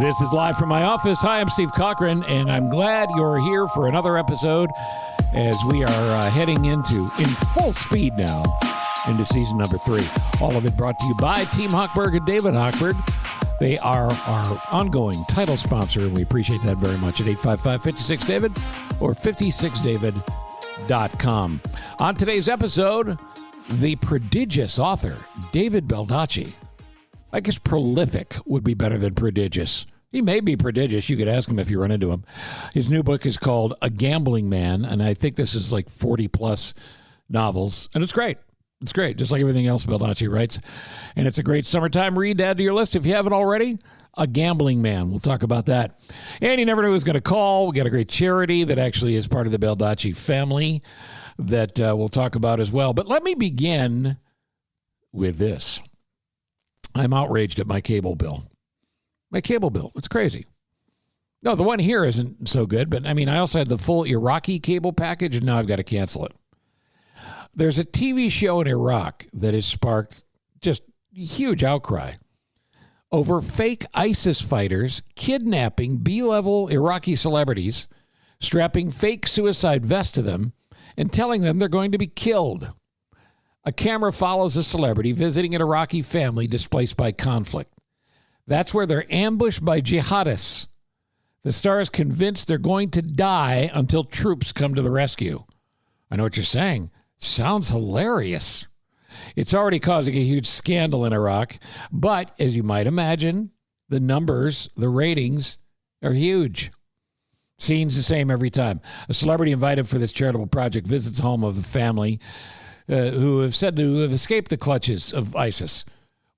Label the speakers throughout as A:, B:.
A: This is Live from my office. Hi, I'm Steve Cochran, and I'm glad you're here for another episode as we are heading in full speed now into season number 3. All of it brought to you by Team Hochberg and David Hochberg. They are our ongoing title sponsor, and we appreciate that very much at 855-56-DAVID or 56david.com. On today's episode, the prodigious author, David Baldacci. I guess prolific would be better than prodigious. He may be prodigious. You could ask him if you run into him. His new book is called A Gambling Man, and I think this is like 40-plus novels, and it's great. It's great, just like everything else Baldacci writes. And it's a great summertime read to add to your list if you haven't already. A Gambling Man. We'll talk about that. And you never know who's going to call. We got a great charity that actually is part of the Baldacci family that we'll talk about as well. But let me begin with this. I'm outraged at my cable bill. My cable bill. It's crazy. No, the one here isn't so good, but I mean, I also had the full Iraqi cable package, and now I've got to cancel it. There's a TV show in Iraq that has sparked just huge outcry over fake ISIS fighters kidnapping B-level Iraqi celebrities, strapping fake suicide vests to them, and telling them they're going to be killed. A camera follows a celebrity visiting an Iraqi family displaced by conflict. That's where they're ambushed by jihadists. The star is convinced they're going to die until troops come to the rescue. I know what you're saying. Sounds hilarious. It's already causing a huge scandal in Iraq, but as you might imagine, the numbers, the ratings are huge. Scene's the same every time. A celebrity invited for this charitable project visits the home of a family who have said to have escaped the clutches of ISIS.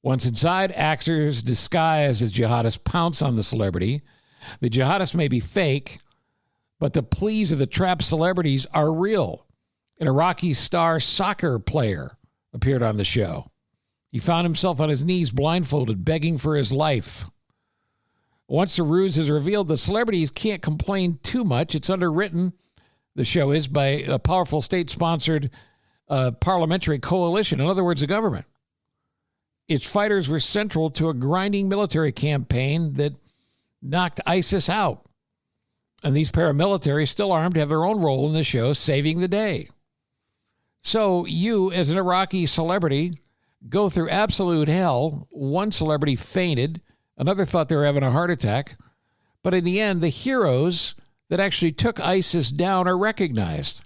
A: Once inside, actors disguised as jihadists pounce on the celebrity. The jihadists may be fake, but the pleas of the trapped celebrities are real. An Iraqi star soccer player appeared on the show. He found himself on his knees, blindfolded, begging for his life. Once the ruse is revealed, the celebrities can't complain too much. It's underwritten, the show is, by a powerful state-sponsored parliamentary coalition. In other words, the government. Its fighters were central to a grinding military campaign that knocked ISIS out. And these paramilitaries, still armed, have their own role in the show, saving the day. So you, as an Iraqi celebrity, go through absolute hell. One celebrity fainted. Another thought they were having a heart attack. But in the end, the heroes that actually took ISIS down are recognized.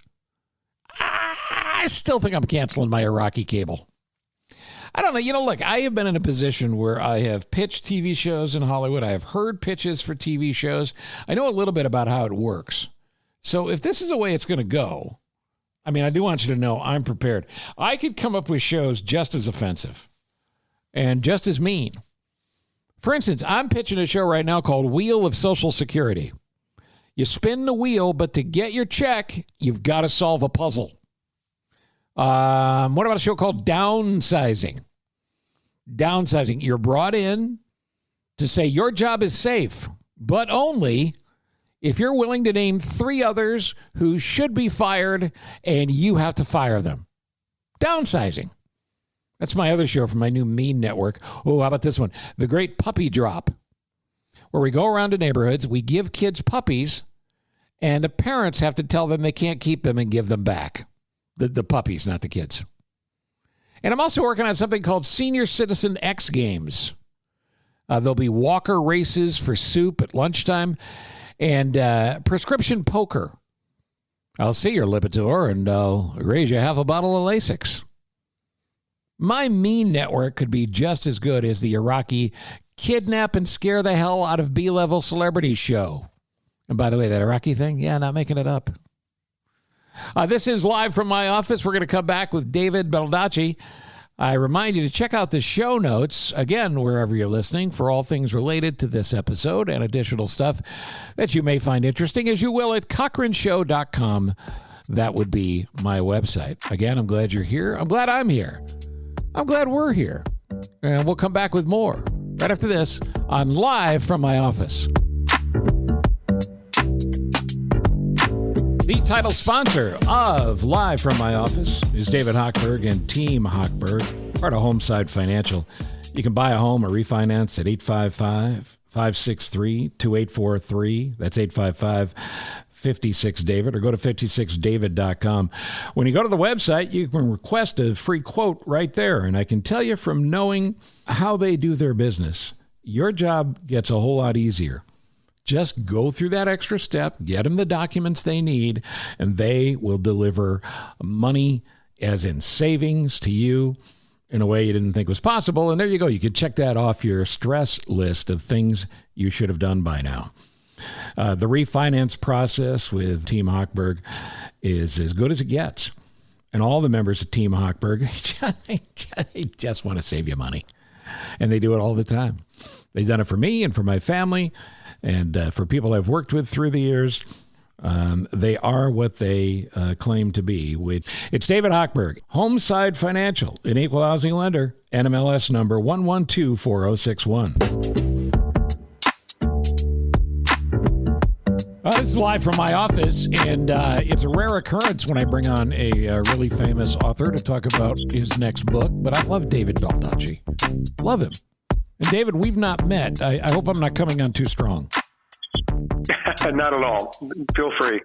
A: I still think I'm canceling my Iraqi cable. I don't know. You know, look, I have been in a position where I have pitched TV shows in Hollywood. I have heard pitches for TV shows. I know a little bit about how it works. So if this is the way it's going to go, I mean, I do want you to know I'm prepared. I could come up with shows just as offensive and just as mean. For instance, I'm pitching a show right now called Wheel of Social Security. You spin the wheel, but to get your check, you've got to solve a puzzle. What about a show called Downsizing? Downsizing. You're brought in to say your job is safe, but only if you're willing to name 3 others who should be fired and you have to fire them. Downsizing. That's my other show from my new Mean Network. Oh, how about this one? The Great Puppy Drop, where we go around to neighborhoods, we give kids puppies, and the parents have to tell them they can't keep them and give them back. The puppies, not the kids. And I'm also working on something called Senior Citizen X Games. There'll be walker races for soup at lunchtime and prescription poker. I'll see your Lipitor and I'll raise you half a bottle of Lasix. My Mean Network could be just as good as the Iraqi kidnap and scare the hell out of B-level celebrities show. And by the way, that Iraqi thing, yeah, not making it up. This is Live from my office. We're going to come back with David Baldacci. I remind you to check out the show notes, again, wherever you're listening, for all things related to this episode and additional stuff that you may find interesting, as you will at CochranShow.com. That would be my website. Again, I'm glad you're here. I'm glad I'm here. I'm glad we're here. And we'll come back with more right after this on Live from my office. The title sponsor of Live from my office is David Hochberg and Team Hochberg, part of Homeside Financial. You can buy a home or refinance at 563-2843. That's 855-56-DAVID, or go to 56david.com. When you go to the website, you can request a free quote right there. And I can tell you from knowing how they do their business, your job gets a whole lot easier. Just go through that extra step, get them the documents they need, and they will deliver money, as in savings, to you in a way you didn't think was possible. And there you go. You could check that off your stress list of things you should have done by now. The refinance process with Team Hochberg is as good as it gets. And all the members of Team Hochberg, they just want to save you money. And they do it all the time. They've done it for me and for my family and for people I've worked with through the years. They are what they claim to be. It's David Hochberg, Homeside Financial, an equal housing lender, NMLS number 1124061. This is live from my office, and it's a rare occurrence when I bring on a really famous author to talk about his next book, but I love David Baldacci. Love him. And David, we've not met. I hope I'm not coming on too strong.
B: Not at all. Feel free.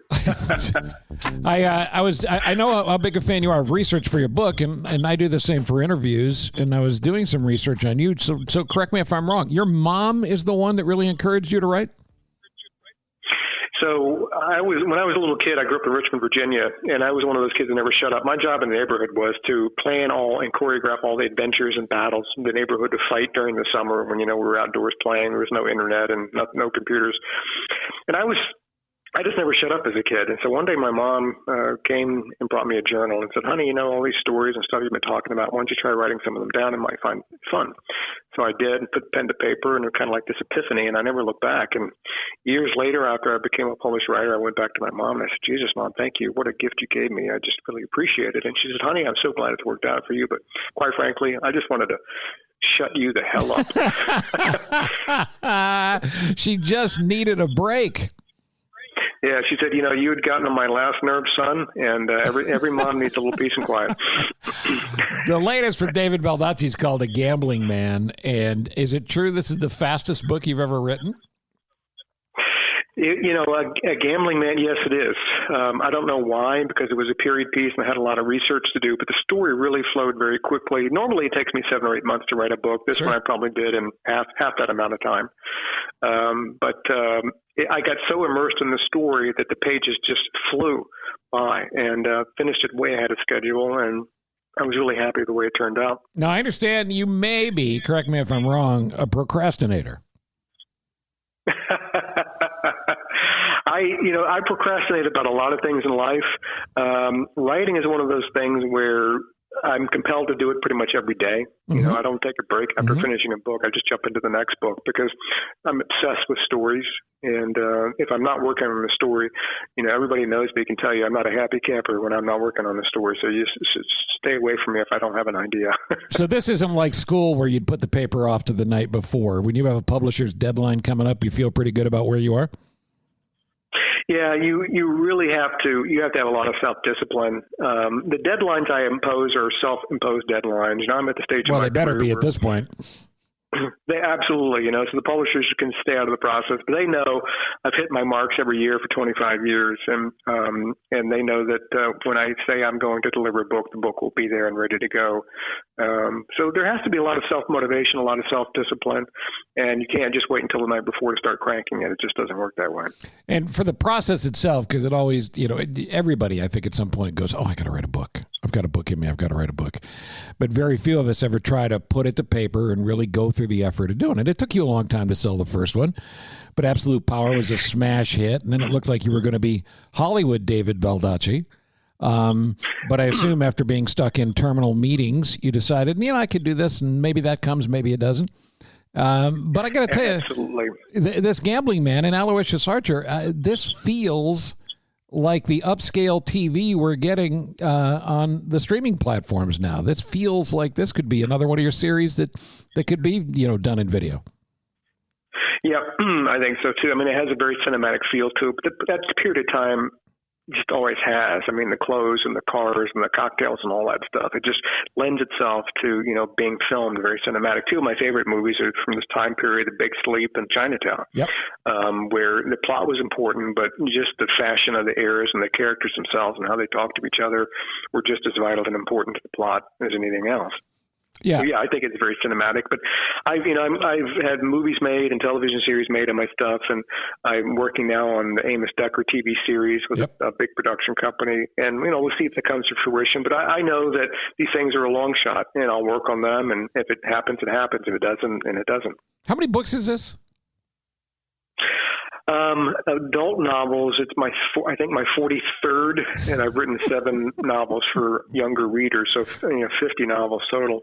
A: I know how big a fan you are of research for your book, and I do the same for interviews, and I was doing some research on you, so correct me if I'm wrong. Your mom is the one that really encouraged you to write?
B: So when I was a little kid, I grew up in Richmond, Virginia, and I was one of those kids that never shut up. My job in the neighborhood was to plan all and choreograph all the adventures and battles in the neighborhood, to fight during the summer when, we were outdoors playing. There was no internet and no computers. And I just never shut up as a kid. And so one day my mom came and brought me a journal and said, honey, all these stories and stuff you've been talking about, why don't you try writing some of them down? It might find fun. So I did, and put pen to paper, and it was kind of like this epiphany, and I never looked back. And years later, after I became a published writer, I went back to my mom and I said, Jesus, Mom, thank you. What a gift you gave me. I just really appreciate it. And she said, honey, I'm so glad it's worked out for you. But quite frankly, I just wanted to shut you the hell
A: up. She just needed a break.
B: Yeah, she said, you had gotten on my last nerve, son, and every mom needs a little peace and quiet.
A: The latest from David Baldacci is called A Gambling Man, and is it true this is the fastest book you've ever written?
B: A Gambling Man, yes, it is. I don't know why, because it was a period piece and I had a lot of research to do, but the story really flowed very quickly. Normally it takes me 7 or 8 months to write a book. This one I probably did in half that amount of time. I got so immersed in the story that the pages just flew by, and finished it way ahead of schedule, and I was really happy the way it turned out.
A: Now, I understand you may be, correct me if I'm wrong, a procrastinator.
B: I procrastinate about a lot of things in life. Writing is one of those things where I'm compelled to do it pretty much every day.
A: Mm-hmm.
B: I don't take a break after finishing a book. I just jump into the next book because I'm obsessed with stories. And if I'm not working on a story, everybody knows me, can tell you I'm not a happy camper when I'm not working on the story. So you just stay away from me if I don't have an idea.
A: So this isn't like school where you'd put the paper off to the night before. When you have a publisher's deadline coming up, you feel pretty good about where you are?
B: Yeah, you really have to have a lot of self-discipline. The deadlines I impose are self-imposed deadlines. I'm at the stage of my
A: they better
B: career
A: be at this point.
B: They absolutely, so the publishers can stay out of the process, but they know I've hit my marks every year for 25 years. And they know that when I say I'm going to deliver a book, the book will be there and ready to go. So there has to be a lot of self-motivation, a lot of self-discipline, and you can't just wait until the night before to start cranking it. It just doesn't work that way.
A: And for the process itself, because it always, everybody, I think at some point goes, I got to write a book. I've got a book in me. I've got to write a book. But very few of us ever try to put it to paper and really go through the effort of doing it. It took you a long time to sell the first one, but Absolute Power was a smash hit, and then it looked like you were going to be Hollywood David Baldacci. But I assume after being stuck in terminal meetings, you decided, I could do this, and maybe that comes, maybe it doesn't. But I got to tell you,
B: absolutely,
A: this Gambling Man and Aloysius Archer, this feels like the upscale TV we're getting on the streaming platforms now. This feels like this could be another one of your series that could be, done in video.
B: Yeah, I think so too. I mean, it has a very cinematic feel to it, but that's the period of time just always has. I mean, the clothes and the cars and the cocktails and all that stuff. It just lends itself to, being filmed very cinematic. Two of my favorite movies are from this time period, The Big Sleep and Chinatown,
A: yep.
B: Where the plot was important, but just the fashion of the eras and the characters themselves and how they talk to each other were just as vital and important to the plot as anything else.
A: Yeah.
B: So, I think it's very cinematic, but I've had movies made and television series made on my stuff, and I'm working now on the Amos Decker TV series with
A: yep.
B: a big production company, and we'll see if it comes to fruition. But I know that these things are a long shot, and I'll work on them, and if it happens, it happens. If it doesn't, and it doesn't.
A: How many books is this?
B: Adult novels, it's I think my 43rd, and I've written 7 novels for younger readers, so 50 novels total.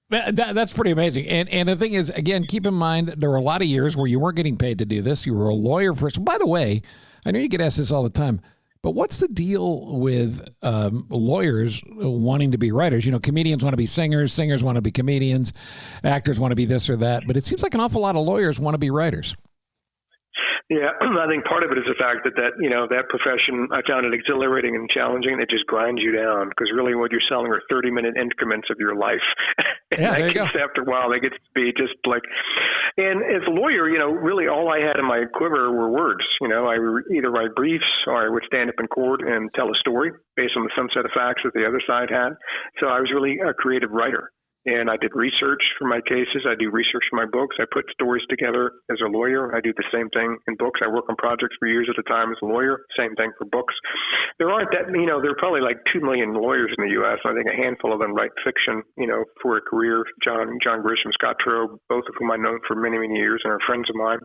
A: That's pretty amazing. And the thing is, again, keep in mind that there were a lot of years where you weren't getting paid to do this. You were a lawyer first. By the way, I know you get asked this all the time, but what's the deal with lawyers wanting to be writers? Comedians want to be singers, singers want to be comedians, actors want to be this or that. But it seems like an awful lot of lawyers want to be writers.
B: Yeah, I think part of it is the fact that that profession, I found it exhilarating and challenging. It just grinds you down because really what you're selling are 30-minute increments of your life.
A: Yeah, there you go.
B: After a while, they get to be just like, and as a lawyer, really all I had in my quiver were words. I would either write briefs or I would stand up in court and tell a story based on some set of facts that the other side had. So I was really a creative writer. And I did research for my cases. I do research for my books. I put stories together as a lawyer. I do the same thing in books. I work on projects for years at a time as a lawyer. Same thing for books. There aren't that, there are probably like 2 million lawyers in the U.S. I think a handful of them write fiction, for a career. John Grisham, Scott Turow, both of whom I've known for many, many years and are friends of mine.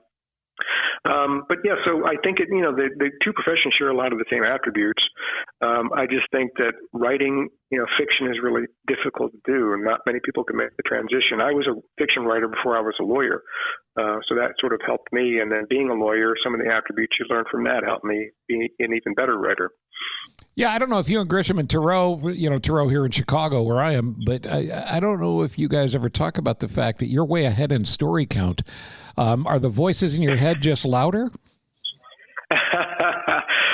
B: But yeah, so I think the two professions share a lot of the same attributes. I just think that writing, fiction is really difficult to do, and not many people can make the transition. I was a fiction writer before I was a lawyer, so that sort of helped me. And then being a lawyer, some of the attributes you learn from that helped me be an even better writer.
A: Yeah, I don't know if you and Grisham and Turow, Turow here in Chicago where I am, but I don't know if you guys ever talk about the fact that you're way ahead in story count. Are the voices in your head just louder?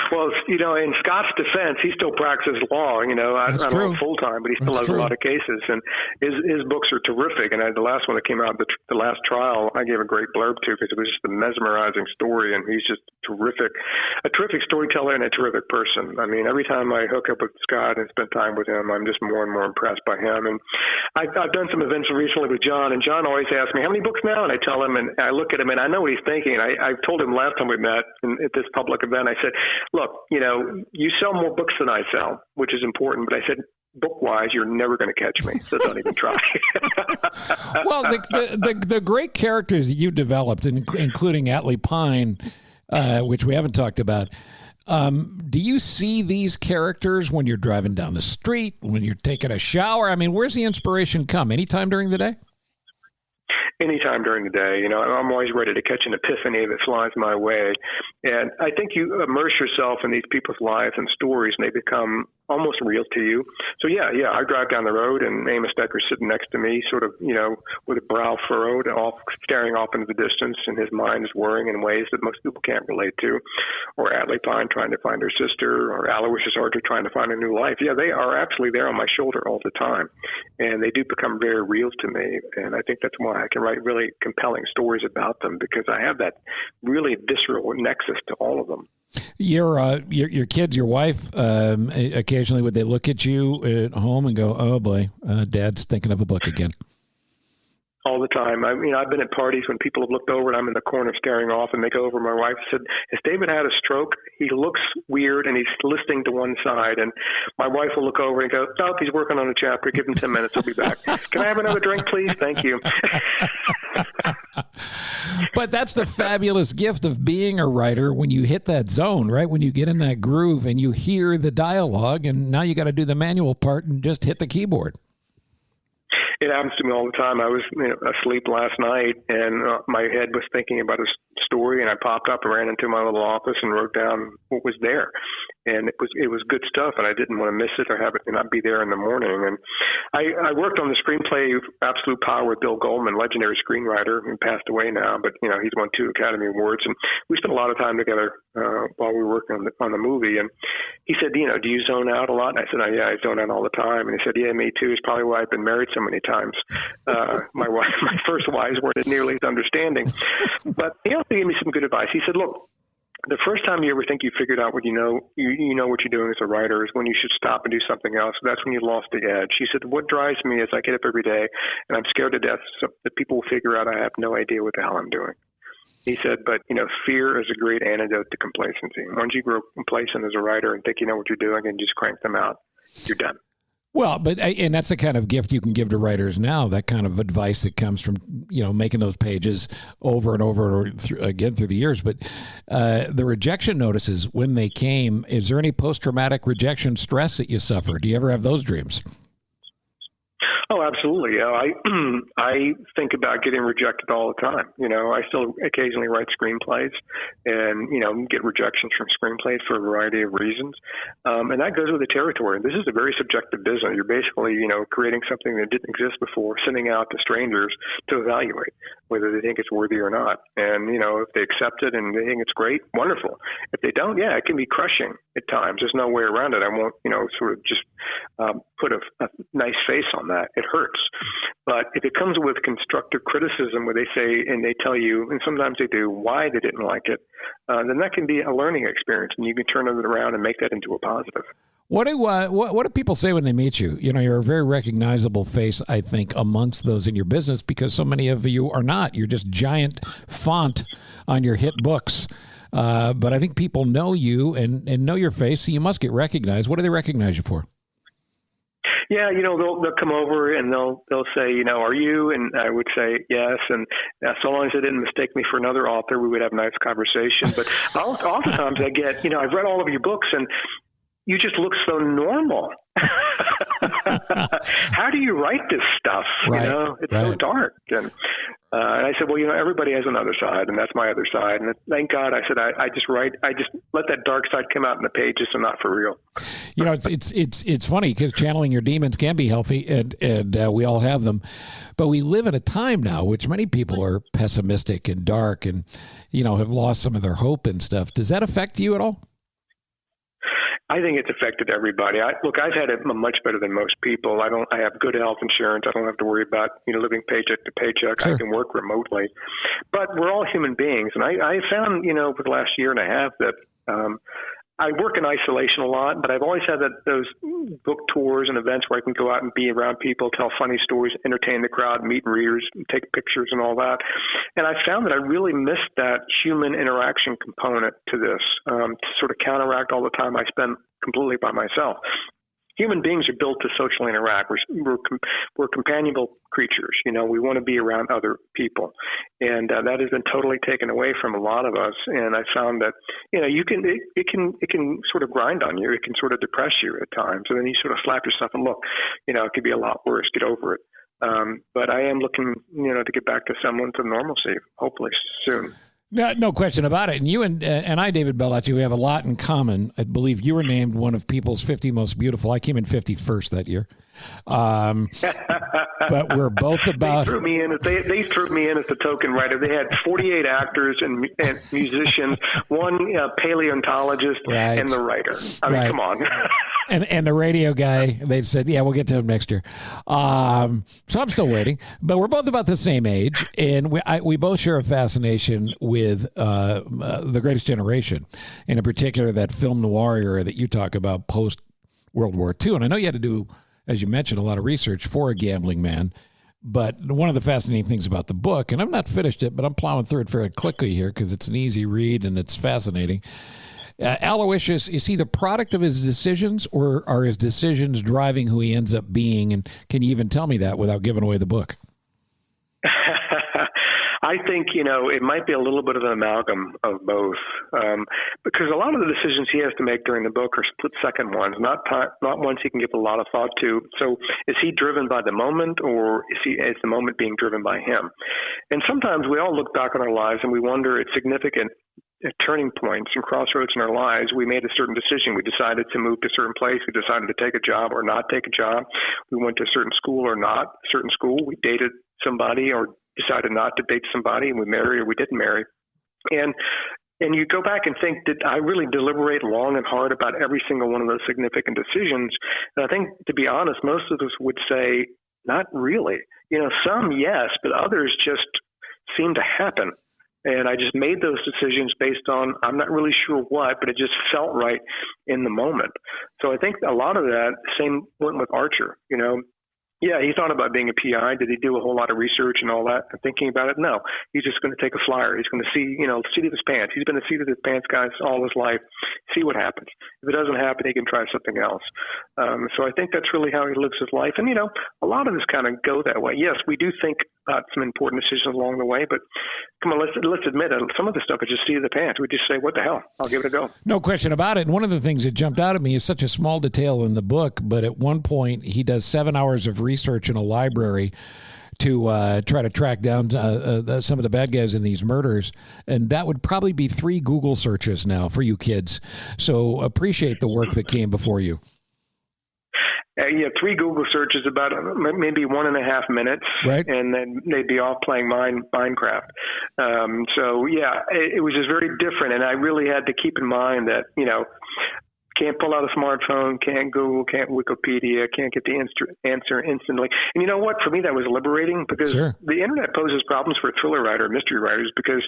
B: Well, in Scott's defense, he still practices law. I don't know full time, but he still has a lot of cases, and his books are terrific. And the last one that came out, the last trial, I gave a great blurb to because it was just a mesmerizing story, and he's just a terrific storyteller and a terrific person. I mean, every time I hook up with Scott and spend time with him, I'm just more and more impressed by him. And I've done some events recently with John, and John always asks me, how many books now? And I tell him, and I look at him, and I know what he's thinking. And I told him last time we met at this public event, I said, look, you sell more books than I sell, which is important. But I said, book-wise, you're never going to catch me, so don't even try.
A: Well, the great characters that you developed, including Atlee Pine, which we haven't talked about, do you see these characters when you're driving down the street, when you're taking a shower? I mean, where's the inspiration come? Anytime during the day?
B: Anytime during the day. I'm always ready to catch an epiphany that flies my way. And I think you immerse yourself in these people's lives and stories, and they become almost real to you. So yeah, I drive down the road, and Amos Decker's sitting next to me, sort of, with a brow furrowed, staring off into the distance, and his mind is whirring in ways that most people can't relate to. Or Atlee Pine trying to find her sister, or Aloysius Archer trying to find a new life. Yeah, they are absolutely there on my shoulder all the time, and they do become very real to me. And I think that's why I can write really compelling stories about them, because I have that really visceral nexus to all of them. Your
A: kids, your wife, occasionally would they look at you at home and go, "Oh boy, Dad's thinking of a book again"?
B: All the time. I mean, I've been at parties when people have looked over and I'm in the corner staring off, and they go over. My wife said, "Has David had a stroke? He looks weird and he's listening to one side." And my wife will look over and go, "Oh, he's working on a chapter. Give him 10 minutes. He'll be back. Can I have another drink, please? Thank you."
A: But that's the fabulous gift of being a writer when you hit that zone, right? When you get in that groove and you hear the dialogue, and now you got to do the manual part and just hit the keyboard.
B: It happens to me all the time. I was asleep last night, and my head was thinking about a story, and I popped up and ran into my little office and wrote down what was there. and it was good stuff, and I didn't want to miss it or have it not be there in the morning. And I worked on the screenplay Absolute Power with Bill Goldman, legendary screenwriter who passed away now, but he's won 2 Academy Awards, and we spent a lot of time together while we were working on the movie. And he said, do you zone out a lot? And I said, yeah, I zone out all the time. And he said, yeah, me too. It's probably why I've been married so many times. My first wives weren't nearly as understanding, but he also gave me some good advice. He said, look, the first time you ever think you figured out what you know what you're doing as a writer is when you should stop and do something else. That's when you lost the edge. He said, what drives me is I get up every day and I'm scared to death so that people will figure out I have no idea what the hell I'm doing. He said, but, fear is a great antidote to complacency. Once you grow complacent as a writer and think you know what you're doing and just crank them out, you're done.
A: Well, and that's the kind of gift you can give to writers now, that kind of advice that comes from, making those pages over and over again through the years. But the rejection notices, when they came, is there any post-traumatic rejection stress that you suffer? Do you ever have those dreams?
B: Oh, absolutely. I think about getting rejected all the time. I still occasionally write screenplays and, get rejections from screenplays for a variety of reasons. And that goes with the territory. This is a very subjective business. You're basically, creating something that didn't exist before, sending out to strangers to evaluate whether they think it's worthy or not. And, if they accept it and they think it's great, wonderful. If they don't, it can be crushing at times. There's no way around it. I won't, sort of just put a nice face on that. It hurts. But if it comes with constructive criticism where they say, and they tell you, and sometimes they do, why they didn't like it, then that can be a learning experience, and you can turn it around and make that into a positive.
A: What do people say when they meet you? You're a very recognizable face, I think, amongst those in your business, because so many of you are not. You're just giant font on your hit books. But I think people know you and know your face, so you must get recognized. What do they recognize you for?
B: Yeah, they'll come over and they'll say, are you? And I would say yes. And so long as they didn't mistake me for another author, we would have a nice conversation. But oftentimes I get, I've read all of your books and you just look so normal. How do you write this stuff?
A: Right,
B: It's so dark. And I said, well, everybody has another side, and that's my other side. And thank God, I said, I just let that dark side come out in the pages and not for real.
A: It's funny because channeling your demons can be healthy, and we all have them. But we live in a time now which many people are pessimistic and dark and, have lost some of their hope and stuff. Does that affect you at all?
B: I think it's affected everybody. I've had it much better than most people. I have good health insurance. I don't have to worry about, living paycheck to paycheck. Sure. I can work remotely, but we're all human beings. And I found, for the last year and a half that, I work in isolation a lot, but I've always had those book tours and events where I can go out and be around people, tell funny stories, entertain the crowd, meet readers, take pictures and all that. And I found that I really missed that human interaction component to this, to sort of counteract all the time I spend completely by myself. Human beings are built to socially interact. We're companionable creatures. We want to be around other people, and that has been totally taken away from a lot of us. And I found that it can sort of grind on you. It can sort of depress you at times, and then you sort of slap yourself and look, it could be a lot worse. Get over it. But I am looking, to get back to semblance of normalcy, hopefully soon.
A: No question about it. And you and I, David Baldacci, we have a lot in common. I believe you were named one of People's 50 Most Beautiful. I came in 51st that year. But we're both about...
B: They threw me in as the token writer. They had 48 actors and musicians, one paleontologist, right, and the writer. I mean, come on.
A: And the radio guy, they said, yeah, we'll get to him next year. So I'm still waiting. But we're both about the same age, and we both share a fascination with the Greatest Generation, and in particular that film noir era that you talk about post-World War II. And I know you had to do, as you mentioned, a lot of research for A Gambling Man. But one of the fascinating things about the book, and I've not finished it, but I'm plowing through it very quickly here because it's an easy read and it's fascinating. Aloysius, is he the product of his decisions, or are his decisions driving who he ends up being? And can you even tell me that without giving away the book?
B: I think, it might be a little bit of an amalgam of both, because a lot of the decisions he has to make during the book are split-second ones, not ones he can give a lot of thought to. So is he driven by the moment, or is the moment being driven by him? And sometimes we all look back on our lives and we wonder it's significant turning points and crossroads in our lives. We made a certain decision. We decided to move to a certain place. We decided to take a job or not take a job. We went to a certain school or not a certain school. We dated somebody or decided not to date somebody, and we married or we didn't marry. And you go back and think, did I really deliberate long and hard about every single one of those significant decisions? And I think, to be honest, most of us would say, not really. Some, yes, but others just seem to happen. And I just made those decisions based on, I'm not really sure what, but it just felt right in the moment. So I think a lot of that, same went with Archer, Yeah, he thought about being a PI. Did he do a whole lot of research and all that and thinking about it? No. He's just going to take a flyer. He's going to see, seat of his pants. He's been a seat of his pants guy all his life. See what happens. If it doesn't happen, he can try something else. So I think that's really how he lives his life. And, a lot of us kind of go that way. Yes, we do think about some important decisions along the way, but come on, let's admit it. Some of the stuff is just seat of the pants. We just say, what the hell? I'll give it a go.
A: No question about it. And one of the things that jumped out at me is such a small detail in the book, but at one point he does 7 hours of research in a library to try to track down some of the bad guys in these murders. And that would probably be 3 Google searches now for you kids. So appreciate the work that came before you.
B: 3 Google searches, about maybe 1.5 minutes,
A: right?
B: And then they'd be off playing Minecraft. It was just very different. And I really had to keep in mind that, can't pull out a smartphone, can't Google, can't Wikipedia, can't get the answer instantly. And you know what? For me, that was liberating because
A: Sure.
B: The internet poses problems for thriller writer, mystery writers, because,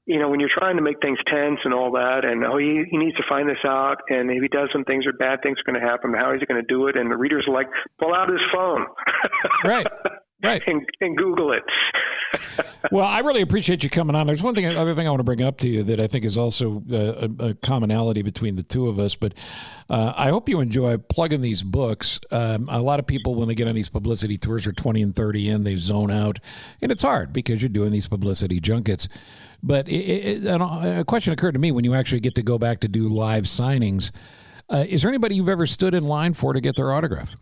B: when you're trying to make things tense and all that, and, he needs to find this out, and if he does some things or bad things are going to happen, how is he going to do it? And the readers are like, pull out his phone.
A: Right.
B: and Google it.
A: Well, I really appreciate you coming on. There's other thing I want to bring up to you that I think is also a commonality between the two of us, but I hope you enjoy plugging these books. A lot of people, when they get on these publicity tours, are 20 and 30 in, they zone out, and it's hard because you're doing these publicity junkets. But a question occurred to me when you actually get to go back to do live signings. Is there anybody you've ever stood in line for to get their autograph?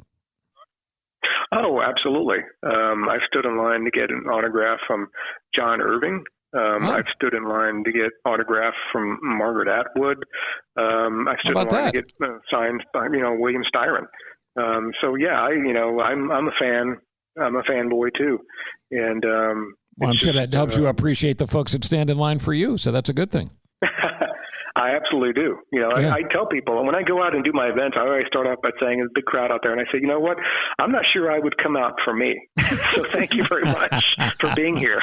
B: Oh, absolutely. I've stood in line to get an autograph from John Irving. I've stood in line to get autograph from Margaret Atwood. I've stood in line to get signed by, William Styron. I'm a fan. I'm a fanboy too. And
A: I'm sure that helps you appreciate the folks that stand in line for you. So that's a good thing.
B: I absolutely do. I tell people, when I go out and do my events, I always start off by saying, there's a big crowd out there, and I say, you know what? I'm not sure I would come out for me. So thank you very much for being here.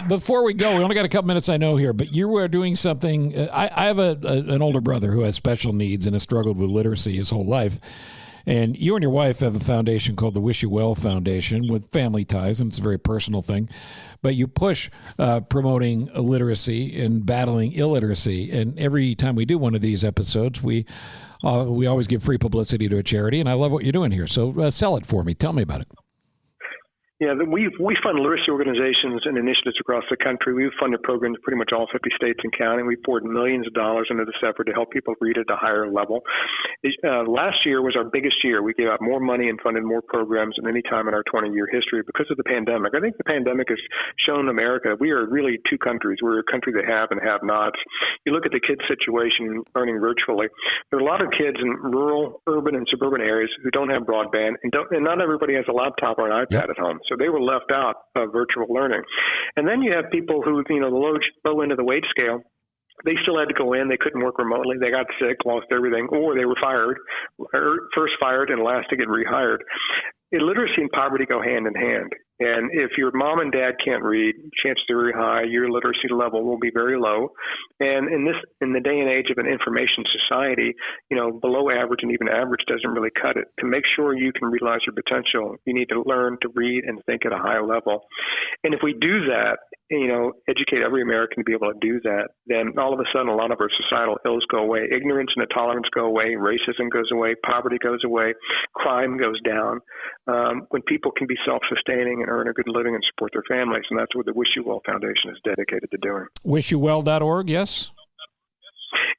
A: Before we go, we only got a couple minutes, I know, here, but you were doing something. I have an older brother who has special needs and has struggled with literacy his whole life. And you and your wife have a foundation called the Wish You Well Foundation with family ties, and it's a very personal thing. But you push promoting literacy and battling illiteracy. And every time we do one of these episodes, we always give free publicity to a charity, and I love what you're doing here. So sell it for me. Tell me about it.
B: Yeah, we fund literacy organizations and initiatives across the country. We've funded programs in pretty much all 50 states and counting. We poured millions of dollars into this effort to help people read at a higher level. Last year was our biggest year. We gave out more money and funded more programs than any time in our 20-year history because of the pandemic. I think the pandemic has shown America we are really two countries. We're a country that have and have-nots. You look at the kids' situation learning virtually. There are a lot of kids in rural, urban, and suburban areas who don't have broadband, and not everybody has a laptop or an iPad at home. So they were left out of virtual learning. And then you have people who, the low end of the wage scale, they still had to go in. They couldn't work remotely. They got sick, lost everything, or they were fired, or first fired and last to get rehired. Illiteracy and poverty go hand in hand. And if your mom and dad can't read, chances are very high your literacy level will be very low. And in the day and age of an information society, below average and even average doesn't really cut it. To make sure you can realize your potential, you need to learn to read and think at a high level. And if we do that, educate every American to be able to do that, then all of a sudden a lot of our societal ills go away. Ignorance and intolerance go away. Racism goes away. Poverty goes away. Crime goes down. When people can be self-sustaining and earn a good living and support their families, and that's what the Wish You Well Foundation is dedicated to doing.
A: WishYouWell.org, yes?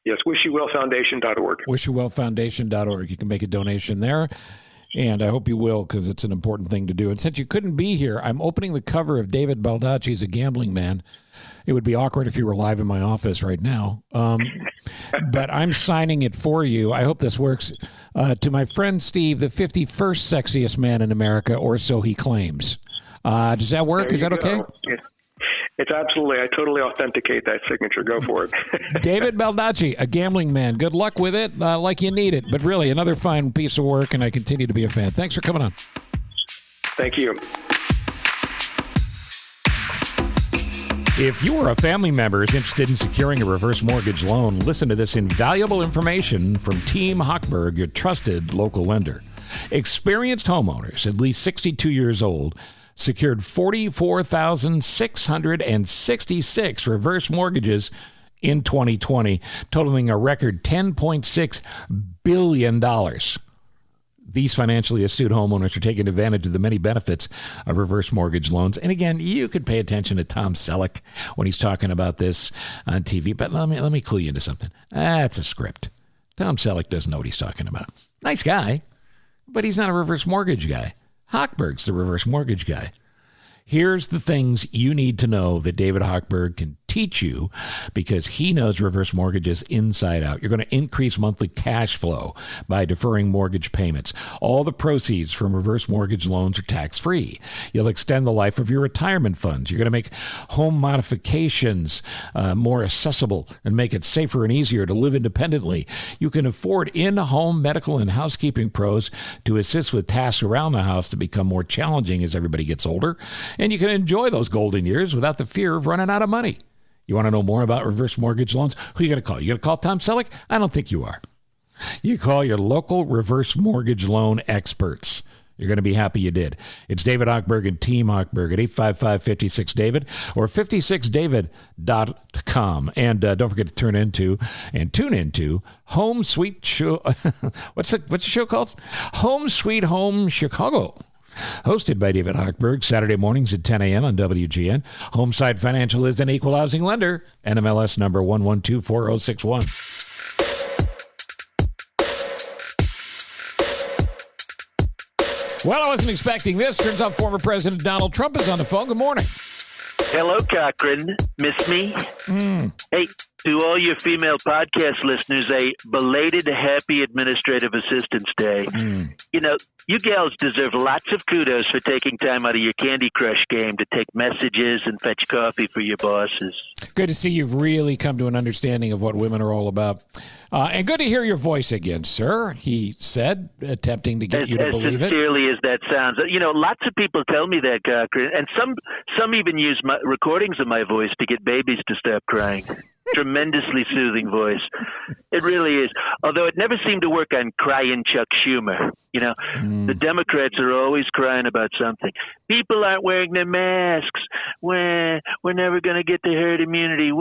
B: Yes, WishYouWellFoundation.org.
A: WishYouWellFoundation.org. You can make a donation there, and I hope you will because it's an important thing to do. And since you couldn't be here, I'm opening the cover of David Baldacci's A Gambling Man, It would be awkward if you were live in my office right now. But I'm signing it for you. I hope this works. To my friend Steve, the 51st sexiest man in America, or so he claims. Does that work? Is that okay?
B: It's absolutely. I totally authenticate that signature. Go for it.
A: David Baldacci, a gambling man. Good luck with it, like you need it. But really, another fine piece of work, and I continue to be a fan. Thanks for coming on.
B: Thank you.
A: If you or a family member is interested in securing a reverse mortgage loan, listen to this invaluable information from Team Hochberg, your trusted local lender. Experienced homeowners, at least 62 years old, secured 44,666 reverse mortgages in 2020, totaling a record $10.6 billion. These financially astute homeowners are taking advantage of the many benefits of reverse mortgage loans. And again, you could pay attention to Tom Selleck when he's talking about this on TV. But let me clue you into something. That's a script. Tom Selleck doesn't know what he's talking about. Nice guy, but he's not a reverse mortgage guy. Hochberg's the reverse mortgage guy. Here's the things you need to know that David Hochberg can teach you, because he knows reverse mortgages inside out. You're going to increase monthly cash flow by deferring mortgage payments. All the proceeds from reverse mortgage loans are tax-free. You'll extend the life of your retirement funds. You're going to make home modifications more accessible and make it safer and easier to live independently. You can afford in-home medical and housekeeping pros to assist with tasks around the house to become more challenging as everybody gets older. And you can enjoy those golden years without the fear of running out of money. You want to know more about reverse mortgage loans? Who are you going to call? You going to call Tom Selleck? I don't think you are. You call your local reverse mortgage loan experts. You're going to be happy you did. It's David Hochberg and Team Hochberg at 855-56-DAVID or 56david.com. And don't forget to tune into Home Sweet Show. What's the show called? Home Sweet Home Chicago. Hosted by David Hochberg, Saturday mornings at 10 a.m. on WGN. Homeside Financial is an equal housing lender. NMLS number 1124061. Well, I wasn't expecting this. Turns out former President Donald Trump is on the phone. Good morning.
C: Hello, Cochran. Miss me? Hey, to all your female podcast listeners, a belated happy Administrative Assistance Day. You know, you gals deserve lots of kudos for taking time out of your Candy Crush game to take messages and fetch coffee for your bosses.
A: Good to see you've really come to an understanding of what women are all about. And good to hear your voice again, sir, he said, attempting to get you to believe it.
C: As sincerely as that sounds. You know, lots of people tell me that, Cochran, and some even use my recordings of my voice to get babies to stop crying. Tremendously soothing voice. It really is. Although it never seemed to work on crying Chuck Schumer. You know, the Democrats are always crying about something. People aren't wearing their masks. We're never going to get to herd immunity.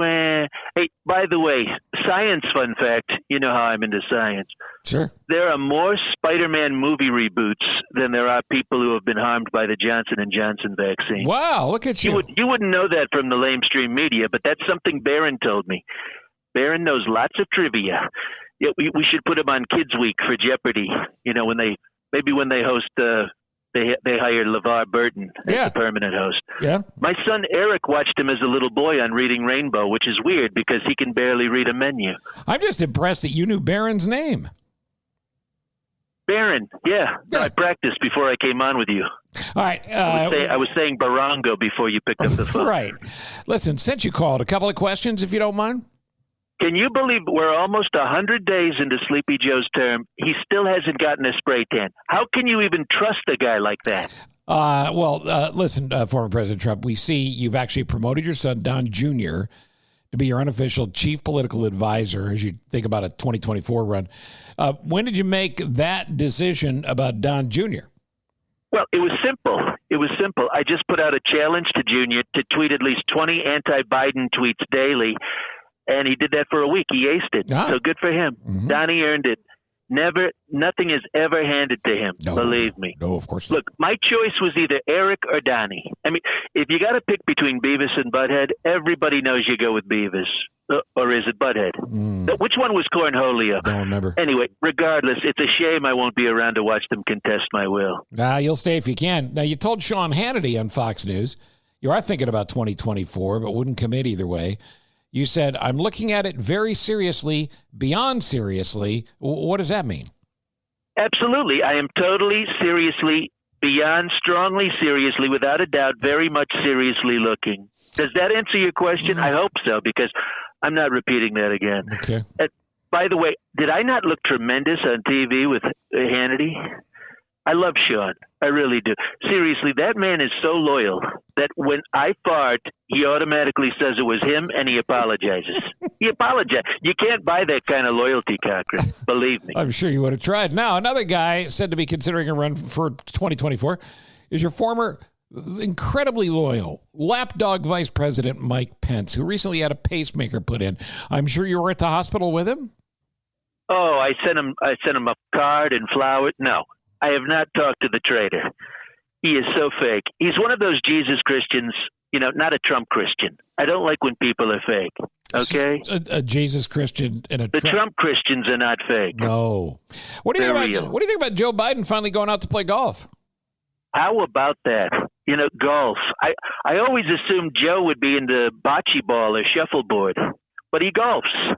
C: Hey, by the way, science fun fact. You know how I'm into science.
A: Sure.
C: There are more Spider-Man movie reboots than there are people who have been harmed by the Johnson & Johnson vaccine.
A: Wow, look at you.
C: You wouldn't know that from the lamestream media, but that's something Barron told me. Barron knows lots of trivia. Yeah, we should put him on Kids Week for Jeopardy. You know, when they host, they hire LeVar Burton as the permanent host.
A: Yeah.
C: My son Eric watched him as a little boy on Reading Rainbow, which is weird because he can barely read a menu.
A: I'm just impressed that you knew Barron's name.
C: Barron, yeah. No, I practiced before I came on with you.
A: All right.
C: I was saying Barongo before you picked up the phone.
A: Right. Listen, since you called, a couple of questions, if you don't mind.
C: Can you believe we're almost 100 days into Sleepy Joe's term? He still hasn't gotten a spray tan. How can you even trust a guy like that?
A: Listen, former President Trump, we see you've actually promoted your son, Don Jr., to be your unofficial chief political advisor as you think about a 2024 run. When did you make that decision about Don Jr.?
C: Well, it was simple. I just put out a challenge to Junior to tweet at least 20 anti-Biden tweets daily, and he did that for a week. He aced it. So good for him. Mm-hmm. Donnie earned it. Nothing is ever handed to him. No, believe me.
A: No, of course not.
C: Look, my choice was either Eric or Donnie. I mean, if you got to pick between Beavis and Butthead, everybody knows you go with Beavis. Or is it Butthead? Which one was Cornholio?
A: Don't remember.
C: Anyway, regardless, it's a shame I won't be around to watch them contest my will.
A: You'll stay if you can. Now, you told Sean Hannity on Fox News You are thinking about 2024, but wouldn't commit either way. You said, I'm looking at it very seriously, beyond seriously. What does that mean?
C: Absolutely. I am totally seriously, beyond strongly seriously, without a doubt, very much seriously looking. Does that answer your question? I hope so, because I'm not repeating that again.
A: Okay.
C: By the way, did I not look tremendous on TV with Hannity? I love Sean. I really do. Seriously, that man is so loyal that when I fart, he automatically says it was him and he apologizes. He apologized. You can't buy that kind of loyalty, Cochran. Believe me.
A: I'm sure you would have tried. Now, another guy said to be considering a run for 2024 is your former incredibly loyal lapdog vice president, Mike Pence, who recently had a pacemaker put in. I'm sure you were at the hospital with him?
C: Oh, I sent him a card and flowers. No. I have not talked to the traitor. He is so fake. He's one of those Jesus Christians, not a Trump Christian. I don't like when people are fake. Okay?
A: A Jesus Christian and a
C: Trump Christians are not fake.
A: No. What do you think about Joe Biden finally going out to play golf?
C: How about that? Golf. I always assumed Joe would be into bocce ball or shuffleboard, but he golfs.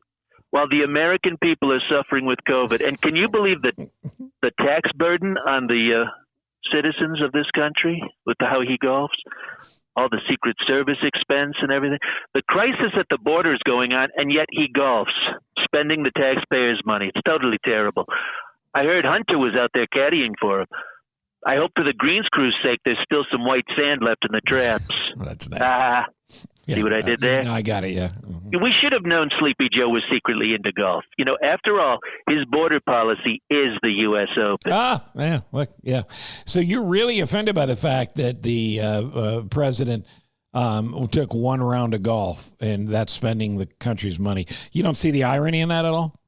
C: While the American people are suffering with COVID. And can you believe that the tax burden on the citizens of this country with how he golfs? All the Secret Service expense and everything. The crisis at the border is going on, and yet he golfs, spending the taxpayers' money. It's totally terrible. I heard Hunter was out there caddying for him. I hope for the Greens crew's sake there's still some white sand left in the traps.
A: Well, that's nice.
C: See what I did there?
A: No, I got it, yeah. Mm-hmm.
C: We should have known Sleepy Joe was secretly into golf. After all, his border policy is the U.S. Open.
A: Yeah. Look, yeah. So you're really offended by the fact that the president took one round of golf, and that's spending the country's money. You don't see the irony in that at all?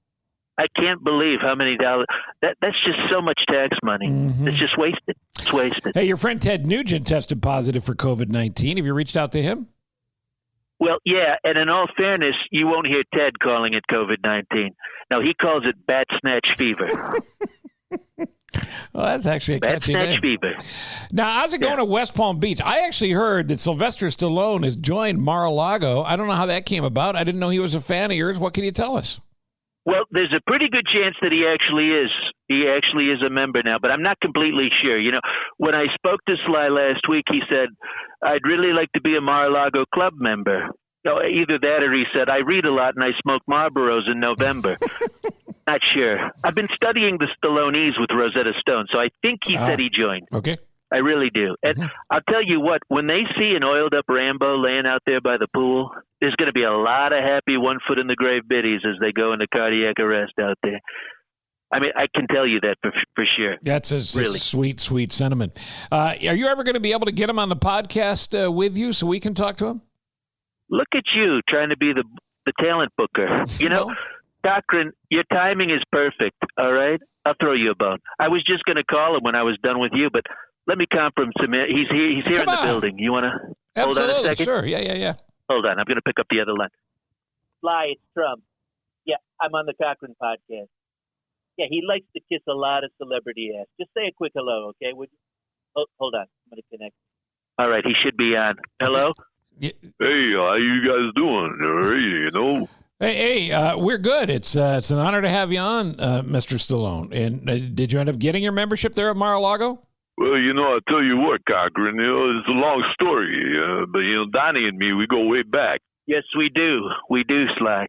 C: I can't believe how many dollars. That's just so much tax money. Mm-hmm. It's just wasted. It's wasted.
A: Hey, your friend Ted Nugent tested positive for COVID-19. Have you reached out to him?
C: Well, yeah, and in all fairness, you won't hear Ted calling it COVID-19. No, he calls it bat snatch fever.
A: Well, that's actually a catchy name.
C: Bat snatch fever.
A: Now, how's it going to West Palm Beach? I actually heard that Sylvester Stallone has joined Mar-a-Lago. I don't know how that came about. I didn't know he was a fan of yours. What can you tell us?
C: Well, there's a pretty good chance that he actually is. He actually is a member now, but I'm not completely sure. When I spoke to Sly last week, he said, I'd really like to be a Mar-a-Lago club member. Either that or he said, I read a lot and I smoke Marlboros in November. Not sure. I've been studying the Stallonese with Rosetta Stone, so I think he said he joined.
A: Okay.
C: I really do. And I'll tell you what, when they see an oiled-up Rambo laying out there by the pool, there's going to be a lot of happy one-foot-in-the-grave biddies as they go into cardiac arrest out there. I mean, I can tell you that for sure.
A: That's a sweet, sweet sentiment. Are you ever going to be able to get him on the podcast with you so we can talk to him?
C: Look at you trying to be the talent booker. Cochran, your timing is perfect, all right? I'll throw you a bone. I was just going to call him when I was done with you, but let me conference him. He's here in the building. You want to hold on a second?
A: Sure. Yeah.
C: Hold on. I'm going to pick up the other line. Sly, it's Trump. Yeah, I'm on the Cochran podcast. Yeah, he likes to kiss a lot of celebrity ass. Just say a quick hello, okay? Would you? Hold on. I'm going to connect. All right, he should be on. Hello?
D: Yeah. Hey, how you guys doing?
A: Hey, we're good. It's an honor to have you on, Mr. Stallone. And did you end up getting your membership there at Mar-a-Lago?
D: Well, I'll tell you what, Cochran, it's a long story, but, Donnie and me, we go way back.
C: Yes, we do. We do, Sly.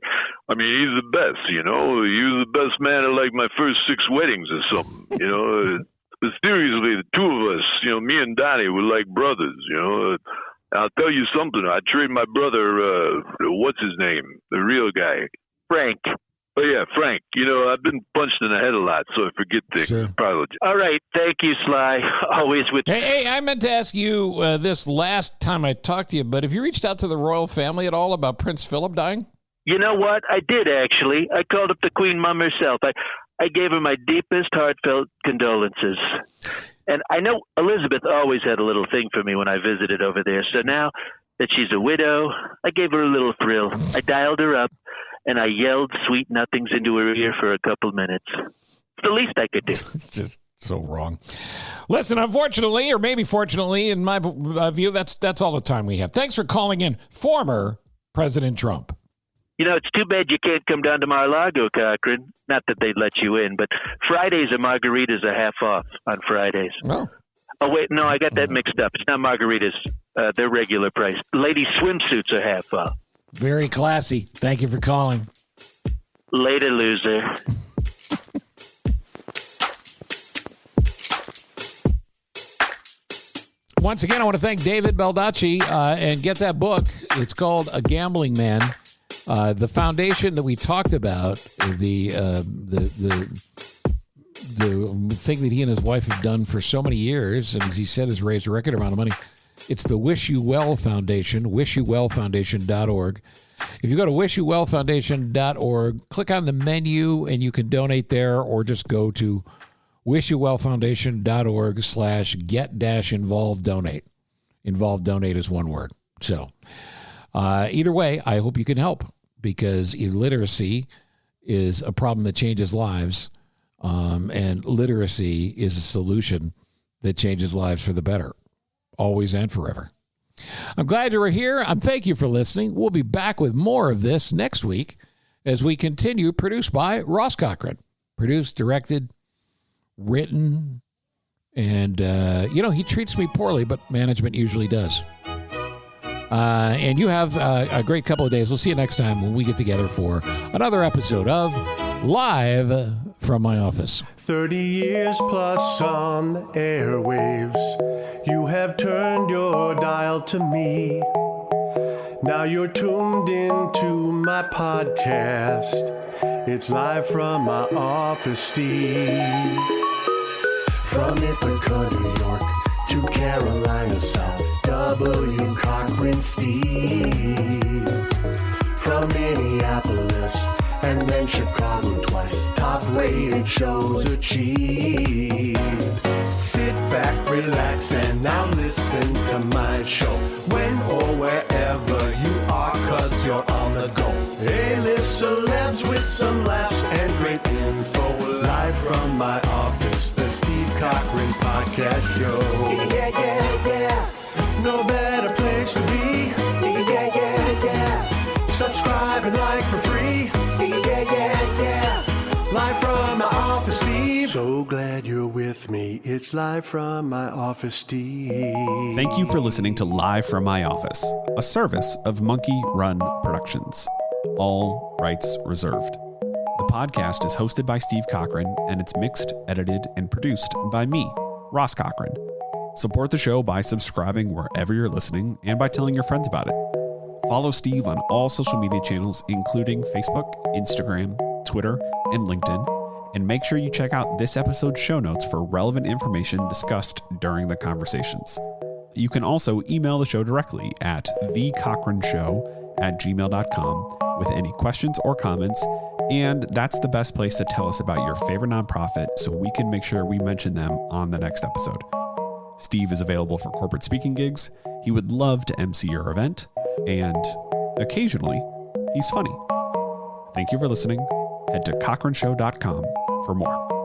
D: I mean, he's the best, He was the best man at, like, my first 6 weddings or something, But seriously, the two of us, me and Donnie were like brothers, I'll tell you something. I trade my brother, what's his name? The real guy.
C: Frank.
D: Oh, yeah, Frank. I've been punched in the head a lot, so I forget things.
A: Sure.
D: Apologies.
C: All right. Thank you, Sly. Always with you.
A: Hey, I meant to ask you this last time I talked to you, but have you reached out to the royal family at all about Prince Philip dying?
C: You know what? I did, actually. I called up the Queen Mum herself. I gave her my deepest, heartfelt condolences. And I know Elizabeth always had a little thing for me when I visited over there. So now that she's a widow, I gave her a little thrill. I dialed her up, and I yelled sweet nothings into her ear for a couple minutes. It's the least I could do.
A: It's So wrong. Listen, unfortunately, or maybe fortunately, in my view, that's all the time we have. Thanks for calling in, former President Trump.
C: You know, it's too bad you can't come down to Mar-a-Lago, Cochran. Not that they'd let you in, but Fridays and margaritas are half off on Fridays.
A: Oh.
C: Oh, wait, no, I got that mixed up. It's not margaritas. They're regular price. Ladies' swimsuits are half off.
A: Very classy. Thank you for calling.
C: Later, loser.
A: Once again, I want to thank David Baldacci and get that book. It's called A Gambling Man. The foundation that we talked about, the thing that he and his wife have done for so many years, and as he said, has raised a record amount of money. It's the Wish You Well Foundation, wishyouwellfoundation.org. If you go to wishyouwellfoundation.org, click on the menu and you can donate there, or just go to wishyouwellfoundation.org/get-involved-donate. Involved donate is one word. So either way, I hope you can help, because illiteracy is a problem that changes lives, and literacy is a solution that changes lives for the better, always and forever. I'm glad you were here. Thank you for listening. We'll be back with more of this next week as we continue. Produced by Ross Cochran. Produced, directed, written, and, he treats me poorly, but management usually does. And you have a great couple of days. We'll see you next time when we get together for another episode of Live from My Office.
E: 30 years plus on the airwaves, you have turned your dial to me. Now you're tuned into my podcast. It's Live from My Office, Steve. From Ithaca, New York, to Carolina South, W. Cochran Steve. From Minneapolis and then Chicago twice, top-rated shows achieved. Sit back, relax, and now listen to my show. When or wherever you are, 'cause you're on the go. A-list celebs with some laughs and great info. Live from my office, the Steve Cochran Podcast Show. Yeah. No better place to be. Yeah. Subscribe and like for free. Yeah. Live from my office, Steve. So glad you're with me. It's Live from my office, Steve.
F: Thank you for listening to Live from My Office, a service of Monkey Run Productions. All rights reserved. The podcast is hosted by Steve Cochran, and it's mixed, edited, and produced by me, Ross Cochran. Support the show by subscribing wherever you're listening and by telling your friends about it. Follow Steve on all social media channels, including Facebook, Instagram, Twitter, and LinkedIn. And make sure you check out this episode's show notes for relevant information discussed during the conversations. You can also email the show directly at thecochranshow@gmail.com with any questions or comments. And that's the best place to tell us about your favorite nonprofit so we can make sure we mention them on the next episode. Steve is available for corporate speaking gigs. He would love to MC your event. And occasionally, he's funny. Thank you for listening. Head to cochranshow.com for more.